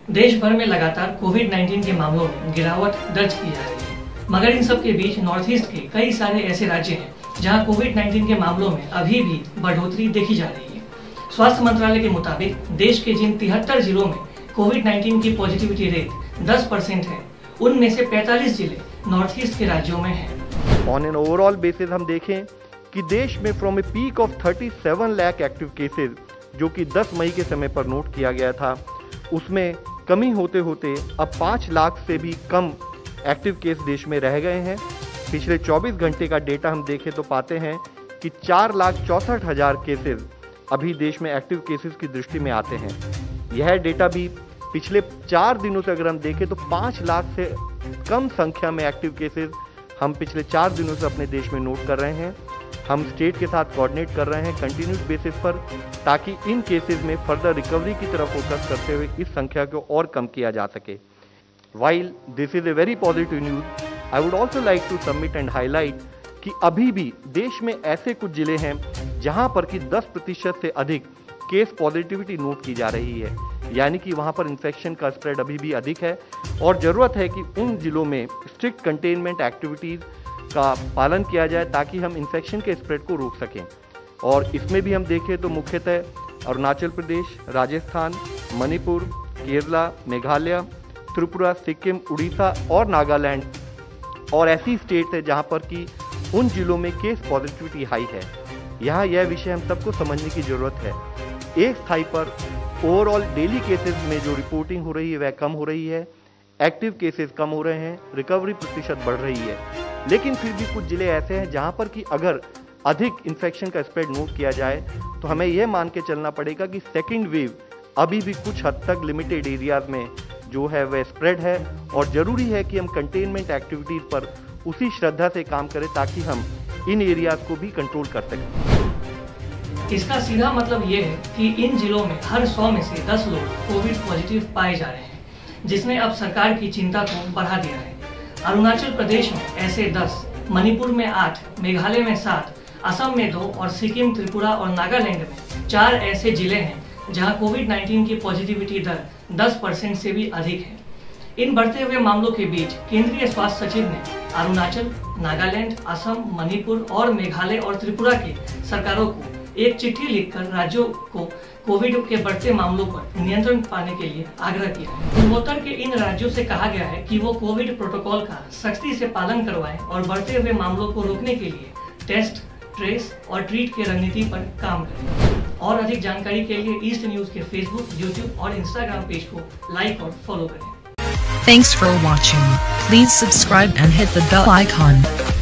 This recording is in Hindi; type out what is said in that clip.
देश भर में लगातार कोविड-19 के मामलों में गिरावट दर्ज की जा रही है, मगर इन सब के बीच नॉर्थ ईस्ट के कई सारे ऐसे राज्य हैं जहां कोविड-19 के मामलों में अभी भी बढ़ोतरी देखी जा रही है। स्वास्थ्य मंत्रालय के मुताबिक देश के जिन 73 जिलों में कोविड-19 की पॉजिटिविटी रेट 10% है, उनमें से 45 जिले नॉर्थ ईस्ट के राज्यों में हैं। ऑन एन ओवरऑल बेसिस हम देखें कि देश में from a peak of 37 lakh active cases जो कि 10 मई के समय पर नोट किया गया था, उसमें कमी होते होते अब 5 लाख से भी कम एक्टिव केस देश में रह गए हैं। पिछले 24 घंटे का डेटा हम देखें तो पाते हैं कि 4,64,000 केसेस अभी देश में एक्टिव केसेस की दृष्टि में आते हैं। यह डेटा भी पिछले 4 दिनों से अगर हम देखें तो 5 लाख से कम संख्या में एक्टिव केसेस हम पिछले 4 दिनों से अपने देश में नोट कर रहे हैं। हम स्टेट के साथ कोऑर्डिनेट कर रहे हैं कंटिन्यूस बेसिस पर, ताकि इन केसेस में फर्दर रिकवरी की तरफ फोकस करते हुए इस संख्या को और कम किया जा सके। While this is a very positive news, I would also like to submit and highlight कि अभी भी देश में ऐसे कुछ जिले हैं जहां पर कि 10% से अधिक केस पॉजिटिविटी नोट की जा रही है, यानी कि वहां पर इन्फेक्शन का स्प्रेड अभी भी अधिक है और ज़रूरत है कि उन जिलों में स्ट्रिक्ट कंटेनमेंट एक्टिविटीज़ का पालन किया जाए ताकि हम इन्फेक्शन के स्प्रेड को रोक सकें। और इसमें भी हम देखें तो मुख्यतः अरुणाचल प्रदेश, राजस्थान, मणिपुर, केरला, मेघालय, त्रिपुरा, सिक्किम, उड़ीसा और नागालैंड और ऐसी स्टेट है जहां पर कि उन जिलों में केस पॉजिटिविटी हाई है। यहाँ यह विषय हम सबको समझने की ज़रूरत है। एक स्थाई पर ओवरऑल डेली केसेस में जो रिपोर्टिंग हो रही है वह कम हो रही है, एक्टिव केसेस कम हो रहे हैं, रिकवरी प्रतिशत बढ़ रही है, लेकिन फिर भी कुछ जिले ऐसे हैं जहां पर कि अगर अधिक इन्फेक्शन का स्प्रेड नोट किया जाए तो हमें यह मान के चलना पड़ेगा कि सेकेंड वेव अभी भी कुछ हद तक लिमिटेड एरियाज में जो है वह स्प्रेड है और ज़रूरी है कि हम कंटेनमेंट एक्टिविटीज़ पर उसी श्रद्धा से काम करें ताकि हम इन एरियाज को भी कंट्रोल कर सकें। इसका सीधा मतलब ये है कि इन जिलों में हर 100 में से 10 लोग कोविड पॉजिटिव पाए जा रहे हैं, जिसने अब सरकार की चिंता को बढ़ा दिया है। अरुणाचल प्रदेश में ऐसे 10, मणिपुर में 8, मेघालय में 7, असम में 2 और सिक्किम, त्रिपुरा और नागालैंड में 4 ऐसे जिले हैं जहां कोविड-19 की पॉजिटिविटी दर 10% से भी अधिक है। इन बढ़ते हुए मामलों के बीच केंद्रीय स्वास्थ्य सचिव ने अरुणाचल, नागालैंड, असम, मणिपुर और मेघालय और त्रिपुरा की सरकारों को एक चिट्ठी लिखकर राज्यों को कोविड के बढ़ते मामलों पर नियंत्रण पाने के लिए आग्रह किया है। पूर्वोत्तर के इन राज्यों से कहा गया है कि वो कोविड प्रोटोकॉल का सख्ती से पालन करवाएं और बढ़ते हुए मामलों को रोकने के लिए टेस्ट, ट्रेस और ट्रीट की रणनीति पर काम करें। और अधिक जानकारी के लिए ईस्ट न्यूज के फेसबुक, यूट्यूब और इंस्टाग्राम पेज को लाइक और फॉलो करें। Thanks for watching. Please subscribe and hit the bell icon.